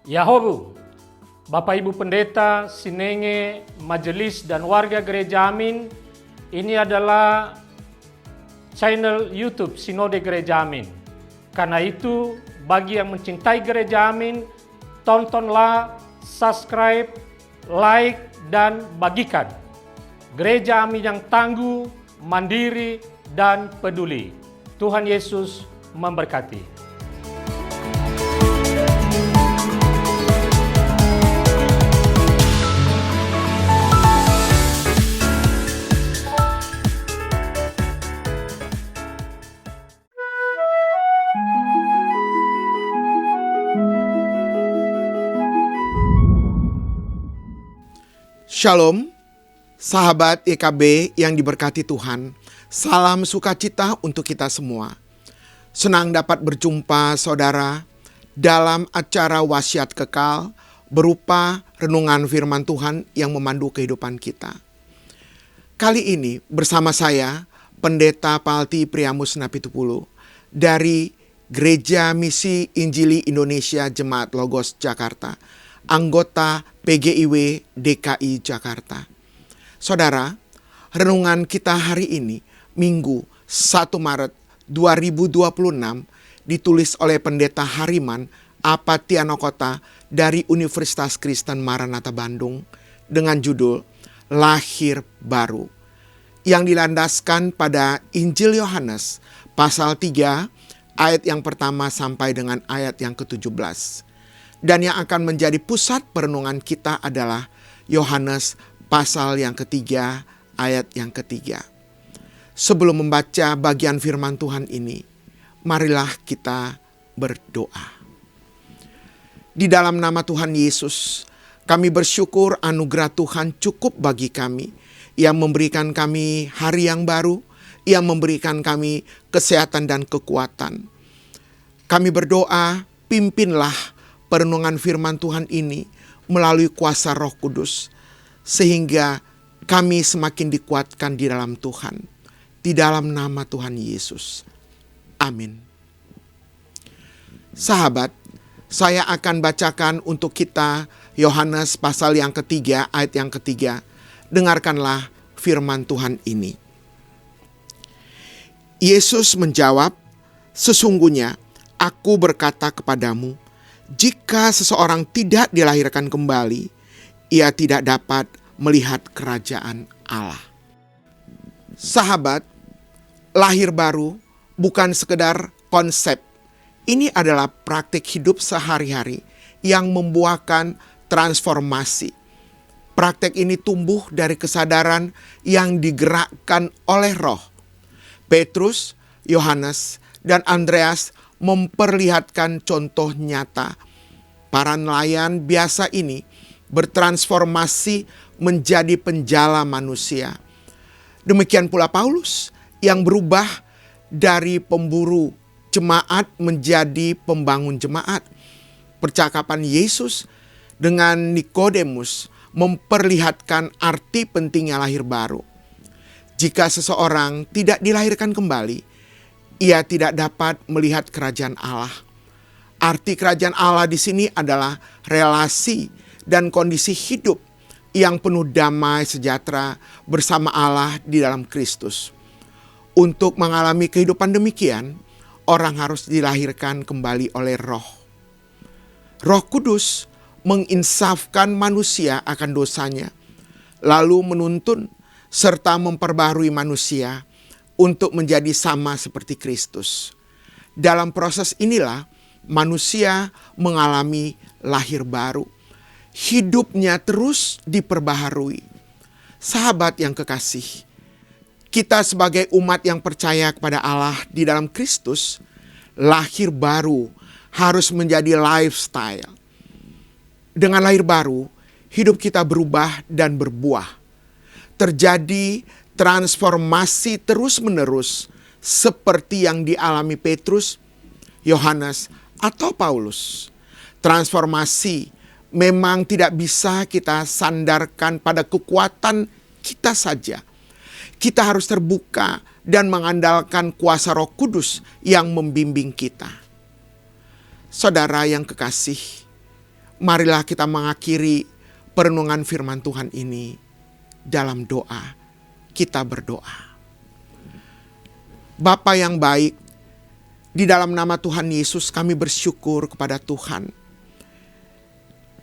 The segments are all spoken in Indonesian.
Yahobu, Bapak Ibu Pendeta, Sinenge, Majelis dan warga Gereja Amin, ini adalah channel YouTube Sinode Gereja Amin. Karena itu, bagi yang mencintai Gereja Amin, tontonlah, subscribe, like, dan bagikan. Gereja Amin yang tangguh, mandiri, dan peduli. Tuhan Yesus memberkati. Shalom, sahabat YKB yang diberkati Tuhan. Salam sukacita untuk kita semua. Senang dapat berjumpa saudara dalam acara Wasiat Kekal berupa renungan firman Tuhan yang memandu kehidupan kita. Kali ini bersama saya, Pendeta Palti Priamus Napitupulu dari Gereja Misi Injili Indonesia Jemaat Logos Jakarta, anggota PGIW DKI Jakarta. Saudara, renungan kita hari ini, Minggu 1 Maret 2026, ditulis oleh Pendeta Hariman Apatianokota dari Universitas Kristen Maranatha Bandung dengan judul Lahir Baru, yang dilandaskan pada Injil Yohanes pasal 3 ayat yang pertama sampai dengan ayat yang ke-17. Dan yang akan menjadi pusat perenungan kita adalah Yohanes pasal yang ketiga, ayat yang ketiga. Sebelum membaca bagian firman Tuhan ini, marilah kita berdoa. Di dalam nama Tuhan Yesus, kami bersyukur anugerah Tuhan cukup bagi kami, yang memberikan kami hari yang baru, yang memberikan kami kesehatan dan kekuatan. Kami berdoa, pimpinlah perenungan firman Tuhan ini melalui kuasa Roh Kudus, sehingga kami semakin dikuatkan di dalam Tuhan. Di dalam nama Tuhan Yesus. Amin. Sahabat, saya akan bacakan untuk kita Yohanes pasal yang ketiga, ayat yang ketiga. Dengarkanlah firman Tuhan ini. Yesus menjawab, "Sesungguhnya aku berkata kepadamu, jika seseorang tidak dilahirkan kembali, ia tidak dapat melihat kerajaan Allah." Sahabat, lahir baru bukan sekedar konsep. Ini adalah praktik hidup sehari-hari yang membuahkan transformasi. Praktek ini tumbuh dari kesadaran yang digerakkan oleh Roh. Petrus, Yohanes, dan Andreas memperlihatkan contoh nyata. Para nelayan biasa ini bertransformasi menjadi penjala manusia. Demikian pula Paulus yang berubah dari pemburu jemaat menjadi pembangun jemaat. Percakapan Yesus dengan Nikodemus memperlihatkan arti pentingnya lahir baru. Jika seseorang tidak dilahirkan kembali, ia tidak dapat melihat kerajaan Allah. Arti kerajaan Allah di sini adalah relasi dan kondisi hidup yang penuh damai sejahtera bersama Allah di dalam Kristus. Untuk mengalami kehidupan demikian, orang harus dilahirkan kembali oleh Roh. Roh Kudus menginsafkan manusia akan dosanya, lalu menuntun serta memperbaharui manusia untuk menjadi sama seperti Kristus. Dalam proses inilah manusia mengalami lahir baru. Hidupnya terus diperbaharui. Sahabat yang kekasih, kita sebagai umat yang percaya kepada Allah di dalam Kristus, lahir baru harus menjadi lifestyle. Dengan lahir baru, hidup kita berubah dan berbuah. Terjadi transformasi terus-menerus seperti yang dialami Petrus, Yohanes, atau Paulus. Transformasi memang tidak bisa kita sandarkan pada kekuatan kita saja. Kita harus terbuka dan mengandalkan kuasa Roh Kudus yang membimbing kita. Saudara yang kekasih, marilah kita mengakhiri perenungan firman Tuhan ini dalam doa. Kita berdoa. Bapa yang baik, di dalam nama Tuhan Yesus kami bersyukur kepada Tuhan.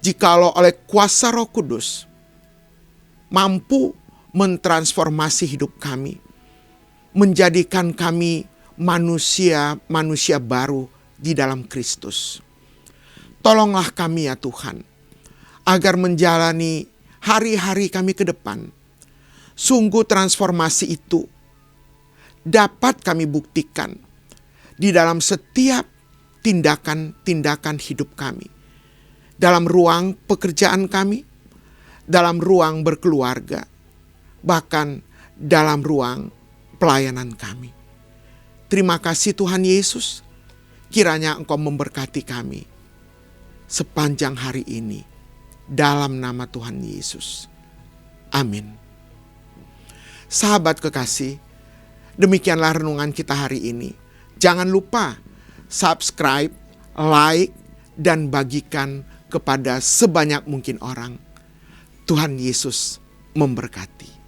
Jikalau oleh kuasa Roh Kudus mampu mentransformasi hidup kami, menjadikan kami manusia baru di dalam Kristus. Tolonglah kami ya Tuhan, agar menjalani hari-hari kami ke depan. Sungguh transformasi itu dapat kami buktikan di dalam setiap tindakan-tindakan hidup kami. Dalam ruang pekerjaan kami, dalam ruang berkeluarga, bahkan dalam ruang pelayanan kami. Terima kasih Tuhan Yesus, kiranya Engkau memberkati kami sepanjang hari ini. Dalam nama Tuhan Yesus. Amin. Sahabat kekasih, demikianlah renungan kita hari ini. Jangan lupa subscribe, like, dan bagikan kepada sebanyak mungkin orang. Tuhan Yesus memberkati.